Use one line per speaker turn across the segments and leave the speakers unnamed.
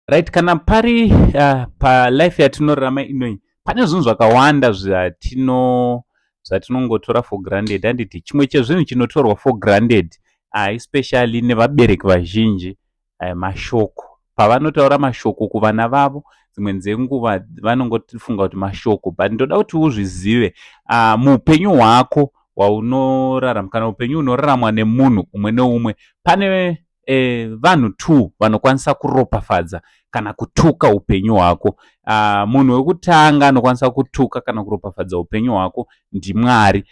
Right, kana pari palife yatinorarama inoi pane zvinhu zvakawanda zvatinongotora for granted. Handiti chimwe chezvinhu chinotorwa for granted especially nevabereki vazhinji mashoko. Pavanotaura mashoko kuvana vavo dzimwe dzenguva vanongofunga kuti mashoko, but ndoda kuti uzvizive muupenyu hwako hwaunorarama kana upenyu hunoraramwa nemunhu umwe neumwe pane vanhu two vanokwanisa kuropafadza kana kutuka upenyu hwako. Munhu wekutanga anokwanisa kutuka kana kuropafadza upenyu hwako ndiMwari.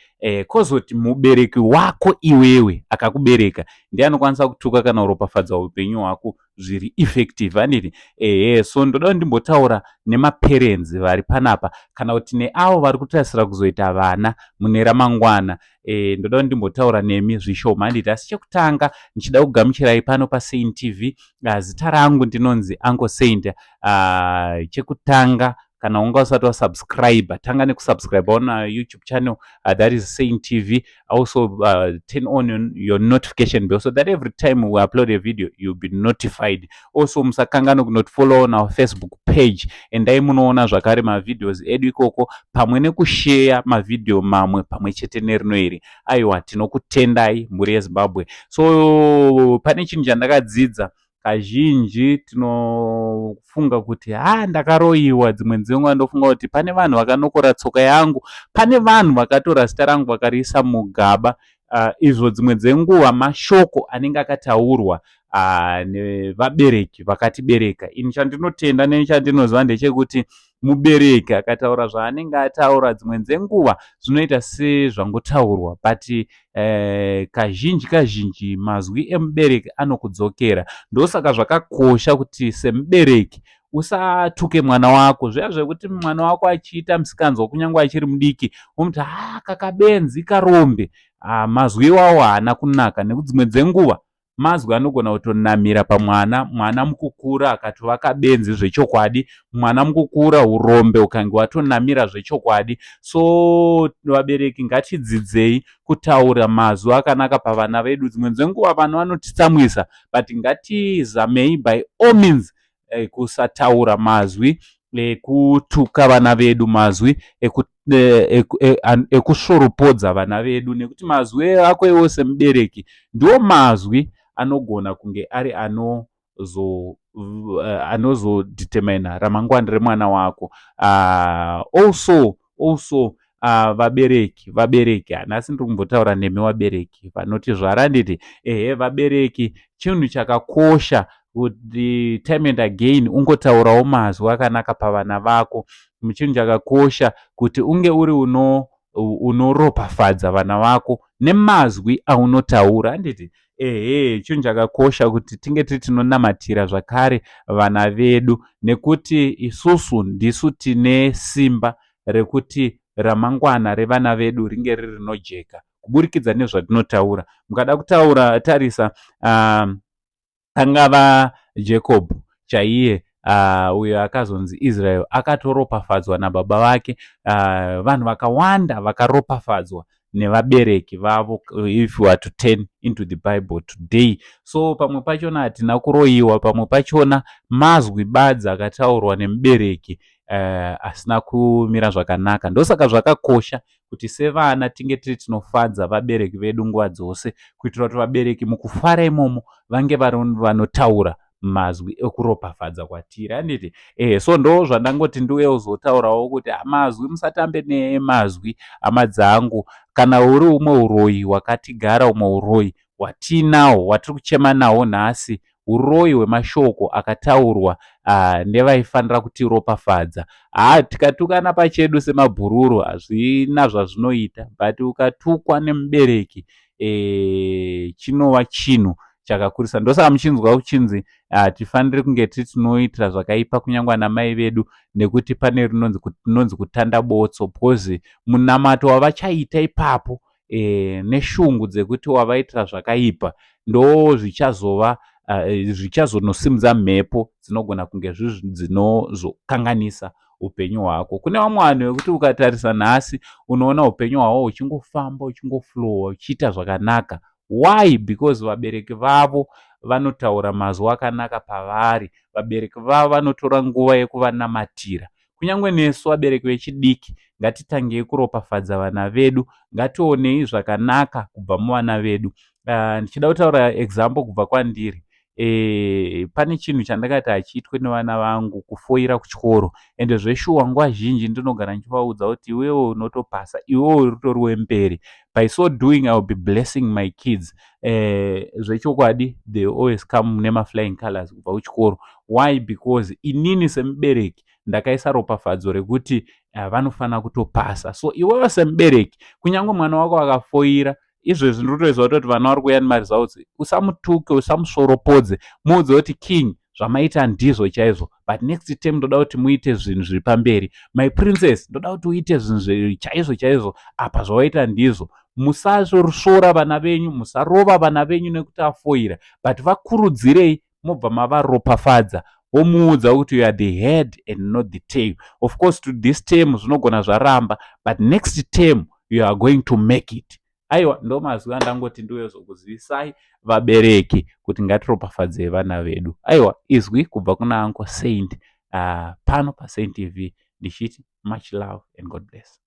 Kozoti mubereki wako iwewe akakubereka ndiye anokwanisa kutuka kana kuropafadza upenyu hwako zviri effective. Handiti so ndoda ndimbotaura nemaparents vari panapa kana kuti neavo vari kutarisira kuzoita vana mune ramangwana. Ndoda ndimbotaura nemi zvishoma. Handiti asi chekutanga ndichida kugamuchirai pano paSaint TV. Zita rangu ndinonzi Uncle Saint. Chekutanga kana unga usati wasubscribe, tanga nekusubscribe on YouTube channel that is Saint TV. Also turn on your notification bell so that every time we upload a video you'll be notified. Also musakangana kunotifollow on our Facebook page endai munoona zvakare mavideos edu ikoko pamwe nekushare mavideo mamwe pamwe chete nerino iri. Aiwa, tinokutendai muri yeZimbabwe. So pane chinhu chandakadzidza kazhinji tinofunga kuti ndakaroiwa. Dzimwe dzenguva ndofunga kuti pane vanhu vakanokora tsoka yangu, pane vanhu vakatora zita rangu vakariisa mugaba. Izvo dzimwe dzenguva mashoko anenge akataurwa nevabereki vakatibereka. Ini chandinotenda nechandinoziva ndechekuti mubereki akataura zvaanenge ataura dzimwe dzenguva zvinoita sezvangotaurwa, but kazhinji mazwi emubereki anokudzokera. Ndosaka zvakakosha kuti semubereki usatuke mwana wako. Zviya zvekuti mwana wako achiita musikanzwa kunyange achiri mudiki womuti kakabenzi karombe, mazwi iwawo haana kunaka. Nekuti dzimwe dzenguva mazwi anogona kutonamira pamwana, mwana mukukura akatova kabenzi zvechokwadi, mwana mukukura urombe ukange watonamira zvechokwadi. So vabereki ngatidzidzei kutaura mazwi akanaka pavana vedu. Dzimwe dzenguva vanhu vanotitsamwisa, but ngatizamei by all means kusataura mazwi ekutuka vana vedu, mazwi ekushoropodza vana vedu, nekuti mazwi ako iwo semubereki ndiwo mazwi anogona kunge ari anozodetermina ramangwana remwana wako. Also vabereki hanasi ndiri kumbotaura nemi vabereki vanoti zvara. Nditi vabereki chinhu chakakosha kuti time and again ungotaurawo mazwi akanaka pavana vako. Chinhu chakakosha kuti unge uri unoropafadza vana vako nemazwi aunotaura. Handiti chinhu chakakosha kuti tinge tiri tinonamatira zvakare vana vedu, nekuti isusu ndisu tine simba rekuti ramangwana revana vedu ringe riri rinojeka kuburikidza nezvatinotaura. Mukada kutaura tarisa angava Jacob chaiye uyo akazonzi Israel akatoropafadzwa nababa vake. Vanhu vakawanda vakaropafadzwa nevabereki vavo, if you are to turn into the Bible today. So pamwe pachona hatina kuroiwa, pamwe pachona mazwi badzi akataurwa nemubereki asina kumira zvakanaka. Ndosaka zvakakosha kuti sevana tinge tiri tinofadza vabereki vedu nguva dzose, kuitira kuti vabereki mukufara imomo vange vanotaura mazwi ekuropafadza kwatiri. Handiti so ndo zvandangoti ndiwe uzotaurawo kuti mazwi musatambe nemazwi hama dzangu. Kana uri umwe uroi wakatigara, umwe uroi watinawo watiri kuchema nawo nhasi, uroi hwemashoko akataurwa nevaifanira kutiropafadza. Tikatukana pachedu semabhururu hazvina zvazvinoita, but ukatukwa nemubereki chinova chinhu chakakurisa. Ndosaka muchinzwa kuchinzi tifanire kunge tiri tinoitira zvakaipa kunyange namai vedu, nekuti pane rinonzi kutanda botso, because munamato wavachaita ipapo neshungu dzekuti wavaitira zvakaipa ndo zvichazonosimudza mhepo dzinogona kunge dzinozokanganisa upenyu hwako. Kune vamwe vanhu vekuti ukatarisa nhasi unoona upenyu hwavo uchingofamba uchingoflowa uchiita zvakanaka. Why? Because vabereki vavo vanotaura mazwi akanaka pavari, vabereki vavo vanotora nguva yekuvanamatira. Kunyange nesu vabereki vechidiki ngatitangei kuropafadza vana vedu, ngationei zvakanaka kubva muvana vedu. Ndichida kutaura example kubva kwandiri. Pane chinhu chandakati hachiitwe nevana vangu, kufoira kuchikoro, ende zveshuwa nguva zhinji ndinogara ndichivaudza kuti iwewe unotopasa, iwewe utori wemberi. By so doing I will be blessing my kids. Zvechokwadi they always come nemaflying colors kubva kuchikoro. Why? Because inini semubereki ndakaisa ropafadzo rekuti vanofanira kutopasa. So iwewe semubereki, kunyange mwana wako akafoira, izvezvi ndinotoziva kuti vana vari kuuya nemaresults, usamutuke, usamusoropodze, muudze kuti king, zvamaita ndizvo chaizvo, but next time ndoda kuti muite zvinhu zviri pamberi. My princess, ndoda kuti uite zvinhu chaizvo chaizvo, apa zvawaita ndizvo. Musazosora vana venyu, musarova vana venyu nekuti afoira, but vakurudzirei mobva mavaropafadza, womuudza kuti you are the head and not the tail. Of course to this term zvinogona zvaramba, but next term you are going to make it. Aiwa, ndo mazwi andangoti ndiwezokuzivisai vabereki kuti ngatiropafadzei vana vedu. Aiwa, izwi kubva kuna Uncle Saint pano paSaint TV, ndichiti much love and God bless.